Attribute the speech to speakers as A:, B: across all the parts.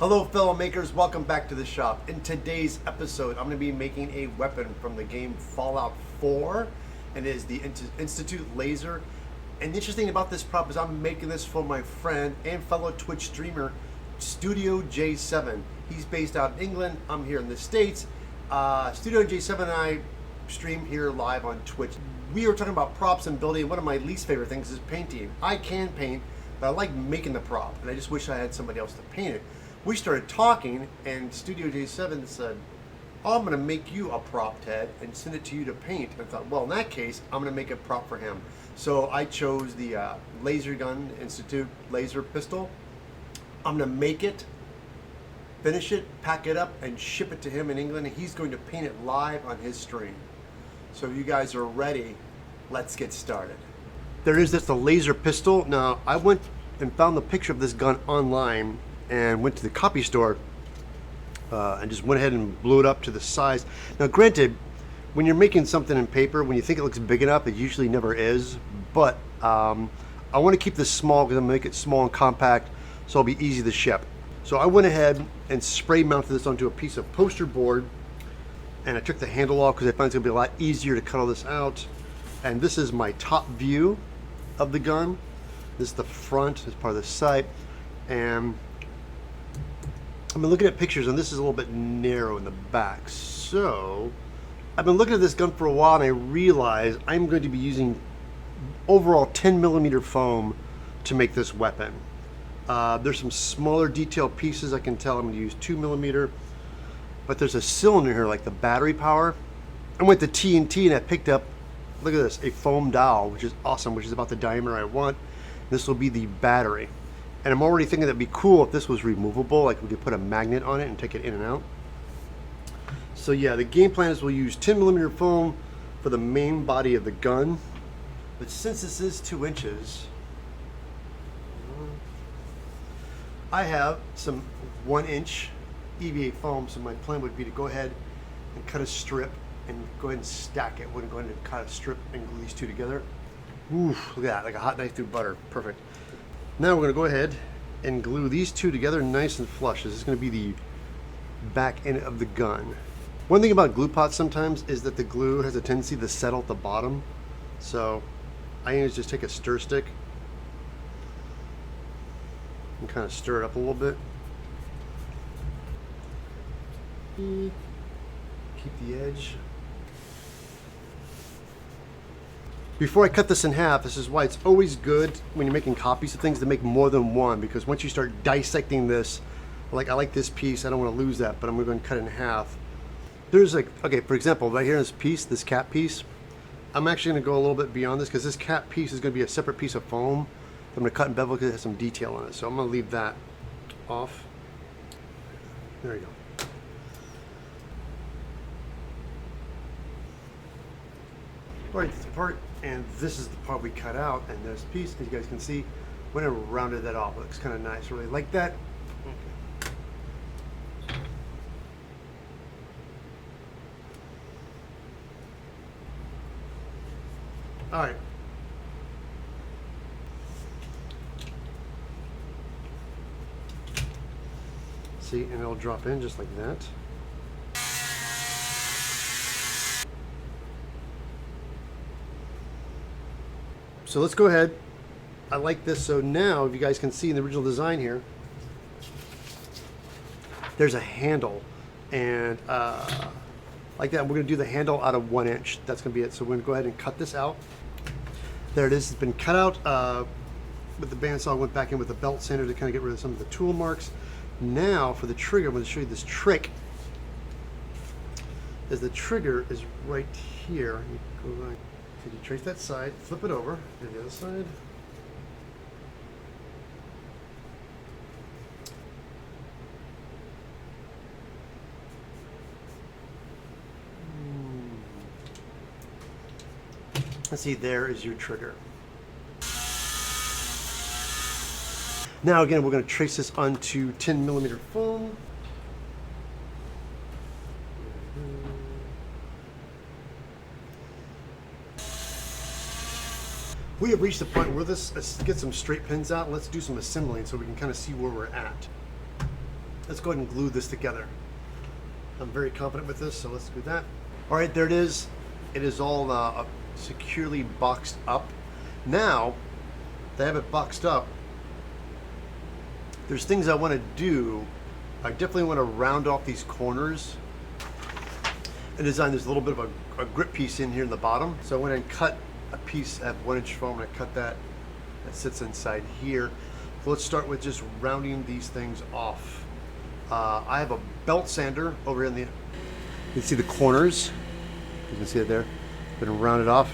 A: Hello fellow makers, welcome back to the shop. In today's episode, I'm going to be making a weapon from the game Fallout 4, and it is the Institute Laser. And the interesting about this prop is I'm making this for my friend and fellow Twitch streamer, Studio J7. He's based out in England, I'm here in the States. Studio J7 and I stream here live on Twitch. We were talking about props and building. One of my least favorite things is painting. I can paint, but I like making the prop, and I just wish I had somebody else to paint it. We started talking, and Studio J7 said, oh, I'm going to make you a prop, Ted, and send it to you to paint. And I thought, well, in that case, I'm going to make a prop for him. So I chose the Laser Gun Institute laser pistol. I'm going to make it, finish it, pack it up, and ship it to him in England, and he's going to paint it live on his stream. So if you guys are ready, let's get started. There is this, the laser pistol. Now, I went and found the picture of this gun online and went to the copy store and just went ahead and blew it up to the size. Now granted, when you're making something in paper, when you think it looks big enough, it usually never is. But I want to keep this small because I'm going to make it small and compact so it'll be easy to ship. So I went ahead and spray mounted this onto a piece of poster board, and I took the handle off because I found it's going to be a lot easier to cut all this out. And this is my top view of the gun. This is the front, this part of the sight. And I've been looking at pictures, and this is a little bit narrow in the back. So I've been looking at this gun for a while, and I realized I'm going to be using overall 10mm foam to make this weapon. There's some smaller detailed pieces. I can tell I'm going to use 2mm, but there's a cylinder here, like the battery power. I went to TNT and I picked up, look at this, a foam dowel, which is awesome, which is about the diameter I want. This will be the battery. And I'm already thinking that'd be cool if this was removable, like we could put a magnet on it and take it in and out. So yeah, the game plan is we'll use 10mm foam for the main body of the gun. But since this is 2 inches, I have some 1-inch EVA foam, so my plan would be to go ahead and cut a strip and go ahead and stack it. We're going to go ahead and cut a strip and glue these two together. Ooh, look at that, like a hot knife through butter. Perfect. Now we're going to go ahead and glue these two together nice and flush. This is going to be the back end of the gun. One thing about glue pots sometimes is that the glue has a tendency to settle at the bottom. So I usually just take a stir stick and kind of stir it up a little bit. Keep the edge. Before I cut this in half, this is why it's always good when you're making copies of things to make more than one, because once you start dissecting this, like I like this piece, I don't want to lose that, but I'm going to cut it in half. There's like, okay, for example, right here in this piece, this cap piece, I'm actually going to go a little bit beyond this because this cap piece is going to be a separate piece of foam. I'm going to cut and bevel because it has some detail on it, so I'm going to leave that off. There you go. All right, this part. And this is the part we cut out, and this piece, as you guys can see, went and rounded that off. It looks kind of nice, really like that. Okay. All right. See, and it'll drop in just like that. So let's go ahead. I like this. So now, if you guys can see in the original design here, there's a handle, and like that. We're going to do the handle out of 1 inch. That's going to be it. So we're going to go ahead and cut this out. There it is. It's been cut out with the bandsaw. I went back in with the belt sander to kind of get rid of some of the tool marks. Now for the trigger, I'm going to show you this trick. As the trigger is right here. You go right. So you trace that side, flip it over, and the other side. Let's see, there is your trigger. Now again, we're going to trace this onto 10mm foam. We have reached the point where let's get some straight pins out. Let's do some assembling so we can kind of see where we're at. let's go ahead and glue this together. I'm very confident with this, so let's do that. All right, there it is. It is all securely boxed up. Now, that I have it boxed up, there's things I want to do. I definitely want to round off these corners and design. There's a little bit of a grip piece in here in the bottom. So I went and cut a piece at 1-inch foam, and I cut that. That sits inside here. So let's start with just rounding these things off. I have a belt sander over in the, you can see the corners. You can see it there. I'm going to round it off.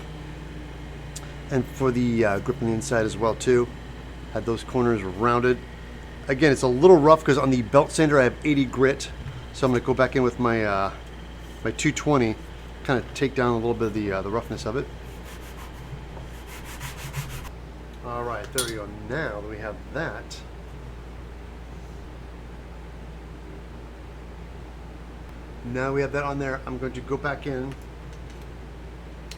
A: And for the grip on the inside as well too. Had those corners rounded. Again, it's a little rough because on the belt sander I have 80 grit. So I'm going to go back in with my my 220, kind of take down a little bit of the roughness of it. All right, there we go. Now that we have that, now we have that on there, I'm going to go back in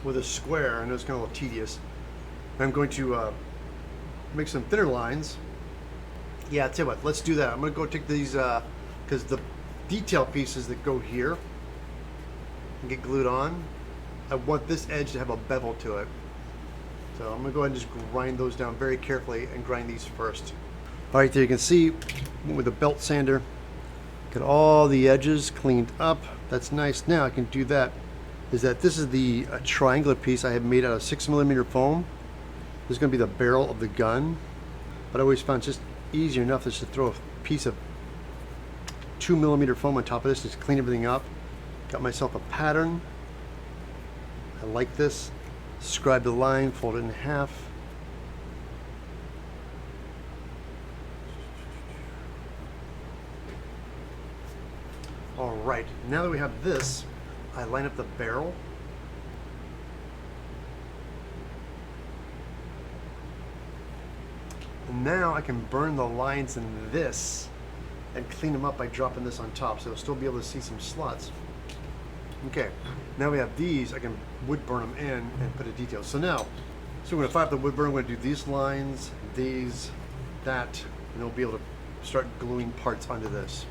A: with a square. I know it's kind of a little tedious. I'm going to make some thinner lines. Yeah, I'll tell you what, let's do that. I'm going to go take these, because the detail pieces that go here and get glued on, I want this edge to have a bevel to it. So I'm going to go ahead and just grind those down very carefully and grind these first. All right, there you can see with the belt sander, get all the edges cleaned up. That's nice. Now I can do that. Is that this is the triangular piece I have made out of 6mm foam. This is going to be the barrel of the gun. But I always found it's just easier enough just to throw a piece of 2mm foam on top of this, just clean everything up. Got myself a pattern. I like this. Scribe the line, fold it in half. All right, now that we have this, I line up the barrel. And now I can burn the lines in this and clean them up by dropping this on top, so you'll still be able to see some slots. Okay, now we have these, I can wood burn them in and put a detail. So now, when I fire up the wood burn, I'm going to do these lines, these, that, and I'll be able to start gluing parts onto this.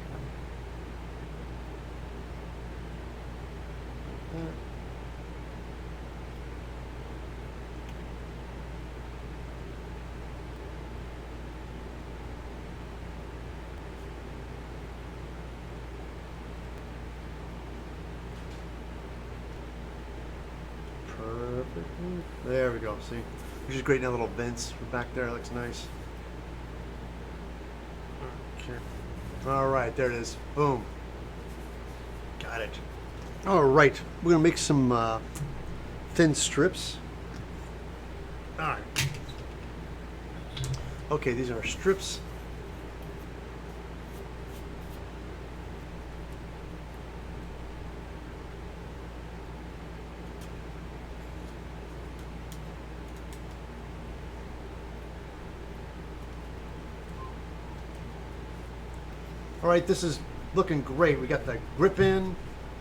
A: Perfect. There we go. See, which is great. Now little vents back there. Looks nice. Okay. All right, there it is. Boom. Got it. All right, we're gonna make some thin strips. All right. Okay, these are our strips. All right, this is looking great. We got the grip in,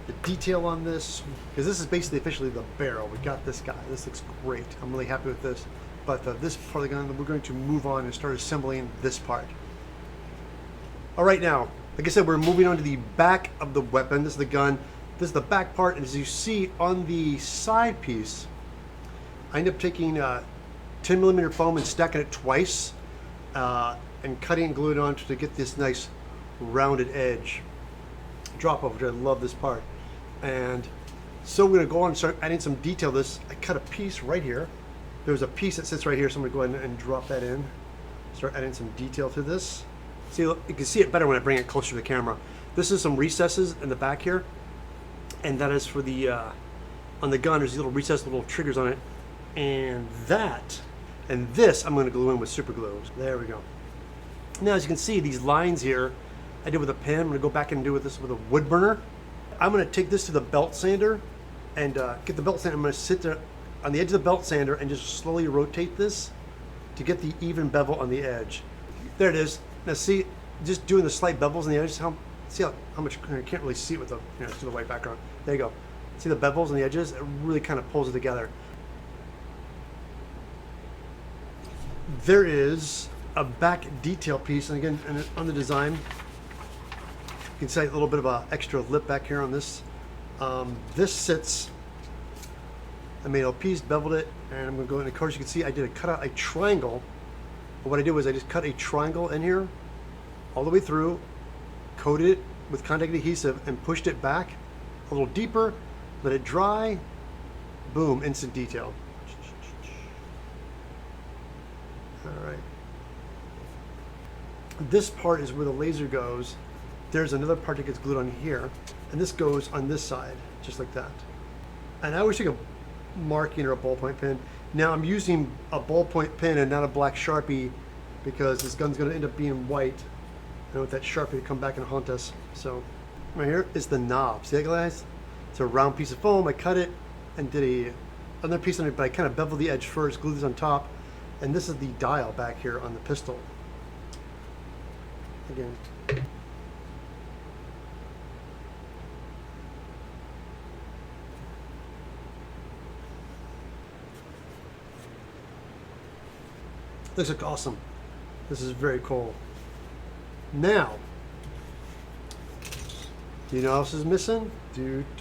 A: the detail on this, because this is basically officially the barrel. We got this guy. This looks great. I'm really happy with this. But this part of the gun, we're going to move on and start assembling this part. All right, now, like I said, we're moving on to the back of the weapon. This is the gun. This is the back part, and as you see on the side piece, I end up taking 10mm foam and stacking it twice, and cutting and gluing it on to get this nice rounded edge drop off, which I love this part. And so we're going to go on and start adding some detail to this. I cut a piece right here. There's a piece that sits right here, so I'm going to go ahead and drop that in. Start adding some detail to this. See, look, you can see it better when I bring it closer to the camera. This is some recesses in the back here, and that is for the on the gun. There's these little recesses, little triggers on it, and that, and this I'm going to glue in with super glue. There we go. Now, as you can see, these lines here I did with a pen. I'm going to go back and do this with a wood burner. I'm going to take this to the belt sander and get the belt sander. I'm going to sit there on the edge of the belt sander and just slowly rotate this to get the even bevel on the edge. There it is. Now see, just doing the slight bevels on the edges, see how much, I can't really see it with the, through the white background. There you go. See the bevels on the edges? It really kind of pulls it together. There is a back detail piece, and again, on the design, You can see a little bit of an extra lip back here on this. This sits, I made a piece, beveled it, and I'm going to go in. Of course, you can see I did cut out a triangle. But what I did was I just cut a triangle in here all the way through, coated it with contact adhesive, and pushed it back a little deeper, let it dry, boom, instant detail. All right. This part is where the laser goes. There's another part that gets glued on here, and this goes on this side, just like that. And I always take a marking or a ballpoint pen. Now I'm using a ballpoint pen and not a black Sharpie because this gun's going to end up being white. I don't want that Sharpie to come back and haunt us. So right here is the knob. See that, guys? It's a round piece of foam. I cut it and did another piece on it, but I kind of beveled the edge first, glued this on top, and this is the dial back here on the pistol. Again. This looks awesome. This is very cool. Now, you know what else is missing? There it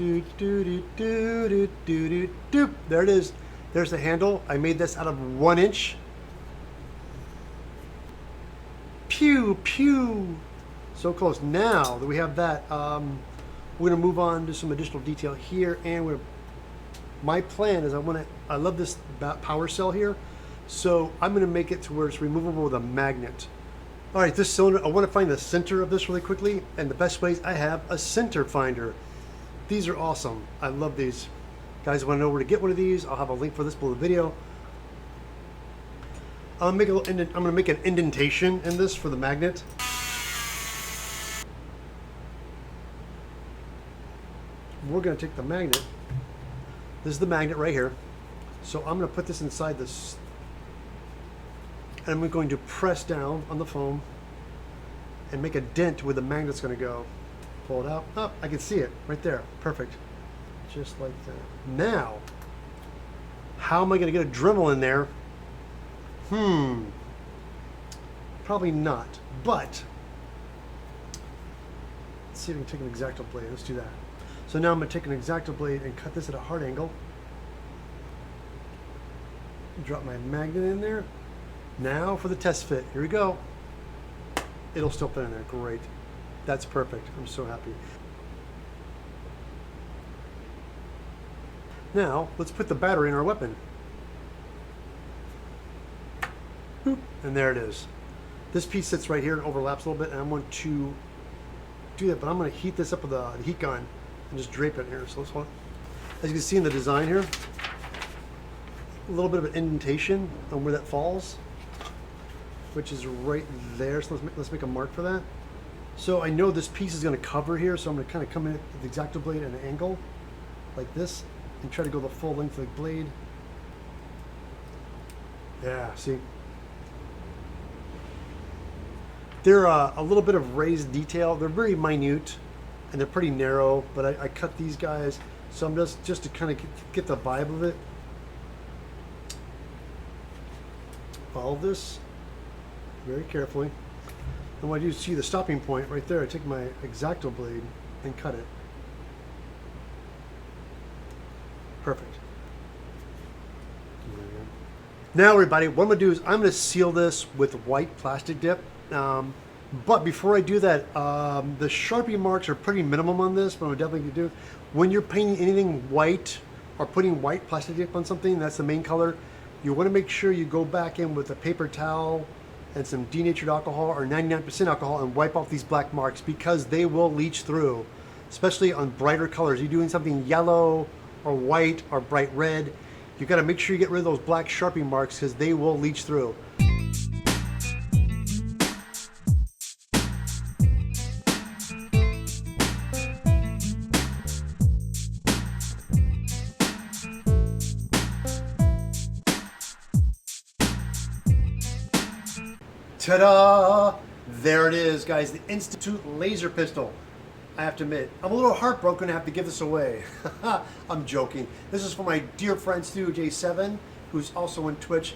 A: is. There's the handle. I made this out of 1 inch. Pew, pew. So close. Now that we have that, we're gonna move on to some additional detail here, and my plan is I love this power cell here. So I'm going to make it to where it's removable with a magnet. All right, this cylinder, I want to find the center of this really quickly, and the best way is I have a center finder. These are awesome. I love these. Guys, want to know where to get one of these? I'll have a link for this below the video. I'm going to make an indentation in this for the magnet. We're going to take the magnet. This is the magnet right here. So I'm going to put this inside this. And I'm going to press down on the foam and make a dent where the magnet's going to go. Pull it out. Oh, I can see it right there. Perfect. Just like that. Now, how am I going to get a Dremel in there? Probably not. But let's see if we can take an X-ACTO blade. Let's do that. So now I'm going to take an X-ACTO blade and cut this at a hard angle. Drop my magnet in there. Now for the test fit. Here we go. It'll still fit in there. Great. That's perfect. I'm so happy. Now let's put the battery in our weapon. Boop. And there it is. This piece sits right here and overlaps a little bit, and I'm going to do that, but I'm going to heat this up with the heat gun and just drape it here. So let's hold it. As you can see in the design here, a little bit of an indentation on where that falls, which is right there. So let's make a mark for that. So I know this piece is going to cover here, so I'm going to kind of come in with the X-ACTO blade at an angle like this and try to go the full length of the blade. Yeah, see? They're a little bit of raised detail. They're very minute and they're pretty narrow, but I cut these guys, so I'm just to kind of get the vibe of it. Follow this very carefully. And when I do see the stopping point right there, I take my X-ACTO blade and cut it. Perfect. Now everybody, what I'm going to do is I'm going to seal this with white plastic dip. But before I do that, the Sharpie marks are pretty minimum on this, but I'm definitely going to do. When you're painting anything white or putting white plastic dip on something, that's the main color, you want to make sure you go back in with a paper towel and some denatured alcohol or 99% alcohol and wipe off these black marks, because they will leach through, especially on brighter colors. You're doing something yellow or white or bright red, you got to make sure you get rid of those black Sharpie marks because they will leach through. Ta-da! There it is, guys, the Institute laser pistol. I have to admit, I'm a little heartbroken to have to give this away. I'm joking. This is for my dear friend Studio J7, who's also on Twitch.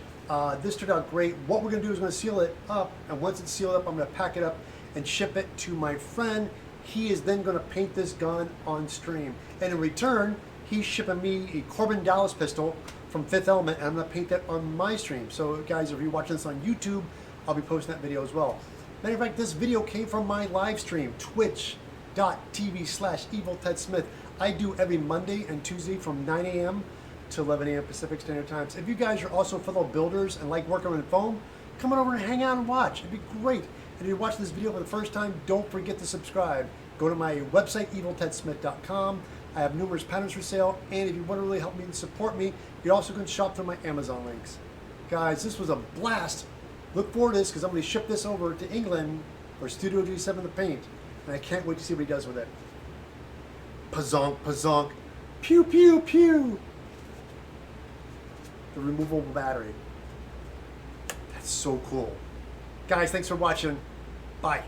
A: This turned out great. What we're going to do is we're going to seal it up, and once it's sealed up, I'm going to pack it up and ship it to my friend He is then going to paint this gun on stream. And in return, he's shipping me a Corbin Dallas pistol from Fifth Element, and I'm going to paint that on my stream. So guys, if you're watching this on YouTube, I'll be posting that video as well. Matter of fact, this video came from my live stream, twitch.tv/EvilTedSmith. I do every Monday and Tuesday from 9 a.m. to 11 a.m. Pacific Standard Times. If you guys are also fellow builders and like working on foam, come on over and hang out and watch. It'd be great. And if you're watching this video for the first time, don't forget to subscribe. Go to my website, eviltedsmith.com. I have numerous patterns for sale, and if you want to really help me and support me, you also can shop through my Amazon links. Guys, this was a blast. Look forward to this because I'm going to ship this over to England for Studio G7 to paint, and I can't wait to see what he does with it. Pazonk, pazonk, pew, pew, pew. The removable battery. That's so cool. Guys, thanks for watching. Bye.